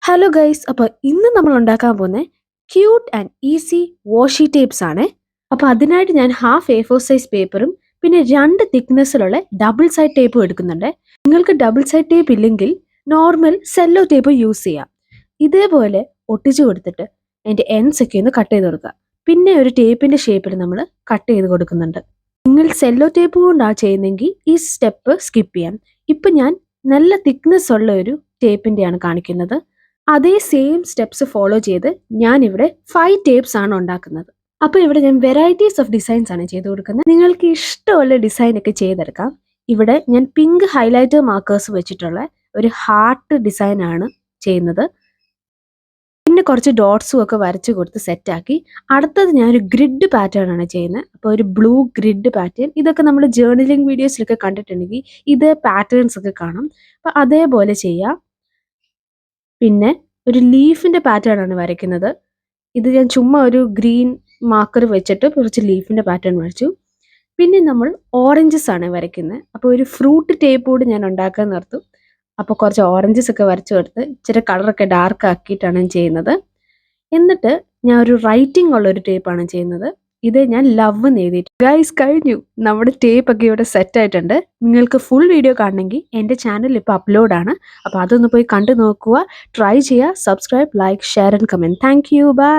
Hello guys, അപ്പോൾ ഇന്ന് നമ്മൾ ഉണ്ടാക്കാൻ പോകുന്നത് ക്യൂട്ട് ആൻഡ് ഈസി വാഷി ടേപ്സ് ആണ്. അപ്പോൾ അതിനായിട്ട് ഞാൻ ഹാഫ് A4 സൈസ് പേപ്പറും പിന്നെ 2 തിക്നെസ്സിലുള്ള ഡബിൾ സൈഡ് ടേപ്പും എടുക്കുന്നുണ്ട്. നിങ്ങൾക്ക് ഡബിൾ സൈഡ് ടേപ്പ് ഇല്ലെങ്കിൽ നോർമൽ സെല്ലോ ടേപ്പ് യൂസ് ചെയ്യാം. ഇതേപോലെ ഒട്ടിച്ചു കൊടുത്തിട്ട് അതിൻ്റെ എൻഡ്സ് ഒക്കെ ഒന്ന് കട്ട് ചെയ്ത് കൊടുക്കുക. പിന്നെ ഒരു ടേപ്പിൻ്റെ ഷേപ്പിൽ നമ്മൾ കട്ട് ചെയ്ത് കൊടുക്കുന്നുണ്ട്. നിങ്ങൾ സെല്ലോ ടേപ്പ് കൊണ്ടാണ് ചെയ്യുന്നതെങ്കിൽ ഈ സ്റ്റെപ്പ് സ്കിപ്പ് ചെയ്യാം. ഇപ്പം ഞാൻ നല്ല തിക്നെസ് ഉള്ള ഒരു ടേപ്പിൻ്റെയാണ് കാണിക്കുന്നത്. അതേ സെയിം സ്റ്റെപ്സ് ഫോളോ ചെയ്ത് ഞാനിവിടെ 5 ടേപ്സ് ആണ് ഉണ്ടാക്കുന്നത്. അപ്പോൾ ഇവിടെ ഞാൻ വെറൈറ്റീസ് ഓഫ് ഡിസൈൻസ് ആണ് ചെയ്ത് കൊടുക്കുന്നത്. നിങ്ങൾക്ക് ഇഷ്ടമുള്ള ഡിസൈൻ ഒക്കെ ചെയ്തെടുക്കാം. ഇവിടെ ഞാൻ പിങ്ക് ഹൈലൈറ്റർ മാർക്കേഴ്സ് വെച്ചിട്ടുള്ള ഒരു ഹാർട്ട് ഡിസൈൻ ആണ് ചെയ്യുന്നത്. പിന്നെ കുറച്ച് ഡോട്ട്സും ഒക്കെ വരച്ച് കൊടുത്ത് സെറ്റാക്കി. അടുത്തത് ഞാനൊരു ഗ്രിഡ് പാറ്റേൺ ആണ് ചെയ്യുന്നത്. അപ്പോൾ ഒരു ബ്ലൂ ഗ്രിഡ് പാറ്റേൺ, ഇതൊക്കെ നമ്മൾ ജേർണലിംഗ് വീഡിയോസിലൊക്കെ കണ്ടിട്ടുണ്ടെങ്കിൽ ഇത് പാറ്റേൺസ് ഒക്കെ കാണാം. അപ്പോൾ അതേപോലെ ചെയ്യാം. പിന്നെ ഒരു ലീഫിൻ്റെ പാറ്റേൺ ആണ് വരയ്ക്കുന്നത്. ഇത് ഞാൻ ചുമ്മാ ഒരു ഗ്രീൻ മാർക്കർ വെച്ചിട്ട് കുറച്ച് ലീഫിൻ്റെ പാറ്റേൺ വരച്ചു. പിന്നെ നമ്മൾ ഓറഞ്ചസ് ആണ് വരയ്ക്കുന്നത്. അപ്പോൾ ഒരു ഫ്രൂട്ട് ടേപ്പ് കൂടി ഞാൻ ഉണ്ടാക്കാൻ നിർത്തും. അപ്പോൾ കുറച്ച് ഓറഞ്ചസ് ഒക്കെ വരച്ചു കൊടുത്ത് ഇച്ചിരി കളറൊക്കെ ഡാർക്ക് ആക്കിയിട്ടാണ് ഞാൻ ചെയ്യുന്നത്. എന്നിട്ട് ഞാൻ ഒരു റൈറ്റിംഗ് ഉള്ള ഒരു ടേപ്പാണ് ചെയ്യുന്നത്. ഇത് ഞാൻ ലവ് എന്ന് എഴുതിയിട്ട്. ഗൈസ്, കഴിഞ്ഞു, നമ്മുടെ ടേപ്പ് ഒക്കെ ഇവിടെ സെറ്റ് ആയിട്ടുണ്ട്. നിങ്ങൾക്ക് ഫുൾ വീഡിയോ കാണണമെങ്കിൽ എൻ്റെ ചാനൽ ഇപ്പോൾ അപ്ലോഡാണ്. അപ്പോൾ അതൊന്ന് പോയി കണ്ടു നോക്കുക, ട്രൈ ചെയ്യുക, subscribe, like, share and comment. Thank you, by.